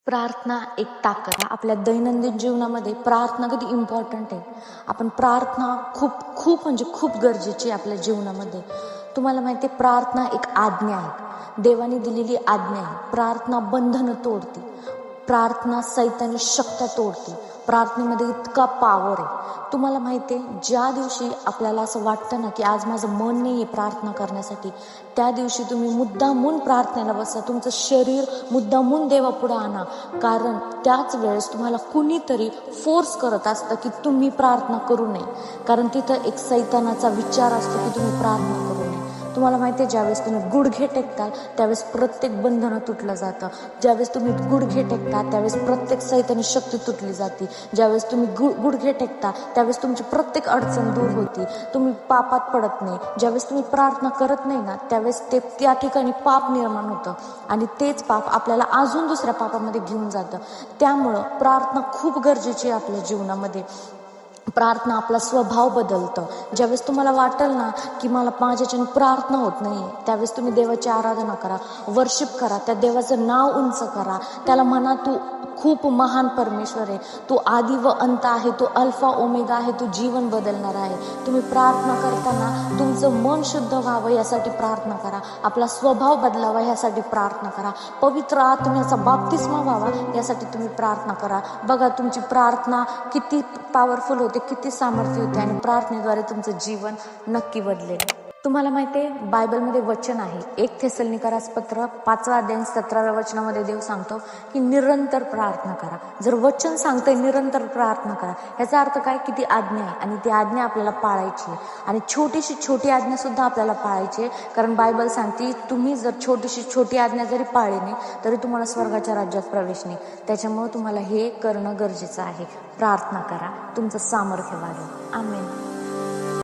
प्रार्थना एक ताकद आहे. आपल्या दैनंदिन जीवनामध्ये प्रार्थना किती इम्पॉर्टंट आहे. आपण प्रार्थना खूप म्हणजे खूप गरजेची आहे आपल्या जीवनामध्ये. तुम्हाला माहिती आहे, प्रार्थना एक आज्ञा आहे, देवाने दिलेली आज्ञा आहे. प्रार्थना बंधनं तोडते, प्रार्थना सैतानी शक्त्या तोडते. प्रार्थनेमध्ये इतका पॉवर आहे. तुम्हाला माहिती आहे, ज्या दिवशी आपल्याला असं वाटतं ना की आज माझं मन नाही आहे प्रार्थना करण्यासाठी, त्या दिवशी तुम्ही मुद्दामून प्रार्थनेला बसा. तुमचं शरीर मुद्दामून देवापुढे आणा, कारण त्याच वेळेस तुम्हाला कुणीतरी फोर्स करत असतं की तुम्ही प्रार्थना करू नये. कारण तिथं एक सैतानाचा विचार असतो की तुम्ही प्रार्थना करू नये. तुम्हाला माहिती आहे, ज्यावेळेस तुम्ही गुडघे टेकताल त्यावेळेस प्रत्येक बंधनं तुटलं जातं. ज्यावेळेस तुम्ही गुडघे टेकता त्यावेळेस प्रत्येक सैतानी शक्ती तुटली जाते. ज्यावेळेस तुम्ही गुडघे टेकता त्यावेळेस तुमची प्रत्येक अडचण दूर होती. तुम्ही पापात पडत नाही. ज्यावेळेस तुम्ही प्रार्थना करत नाही ना, त्यावेळेस त्या ठिकाणी पाप निर्माण होतं आणि तेच पाप आपल्याला अजून दुसऱ्या पापामध्ये घेऊन जातं. त्यामुळं प्रार्थना खूप गरजेची आहे आपल्या जीवनामध्ये. प्रार्थना आपला स्वभाव बदलतं. ज्यावेळेस तुम्हाला वाटेल ना की मला माझ्याच्याने प्रार्थना होत नाही, त्यावेळेस तुम्ही देवाची आराधना करा, वर्शिप करा, त्या देवाचं नाव उंच करा. त्याला म्हणा, तू खूप महान परमेश्वर आहे, तू आदी व अंत आहे, तू अल्फा ओमेगा आहे, तू जीवन बदलणार आहे. तुम्ही प्रार्थना करताना तुमचं मन शुद्ध व्हावं यासाठी प्रार्थना करा, आपला स्वभाव बदलावा यासाठी प्रार्थना करा, पवित्र आत्म्याचा बाप्तिस्मा व्हावा यासाठी तुम्ही प्रार्थना करा. बघा तुमची प्रार्थना किती पॉवरफुल होते, किती सामर्थ्य होते आणि प्रार्थनेद्वारे तुमचं जीवन नक्की बदलेल. तुम्हाला माहिती आहे, बायबलमध्ये वचन आहे, 1 थेसलोनिकरास पत्र 5 अध्याय 17 वचनामध्ये देव सांगतो की निरंतर प्रार्थना करा. जर वचन सांगतंय निरंतर प्रार्थना करा, याचा अर्थ काय, की ती आज्ञा आहे आणि ती आज्ञा आपल्याला पाळायची आहे. आणि छोटी आज्ञा सुद्धा आपल्याला पाळायची आहे. कारण बायबल सांगते, तुम्ही जर छोटी आज्ञा जरी पाळली नाही तरी तुम्हाला स्वर्गाच्या राज्यात प्रवेश नाही. त्याच्यामुळे तुम्हाला हे करणं गरजेचं आहे. प्रार्थना करा, तुमचं सामर्थ्य वाढेल. आमेन.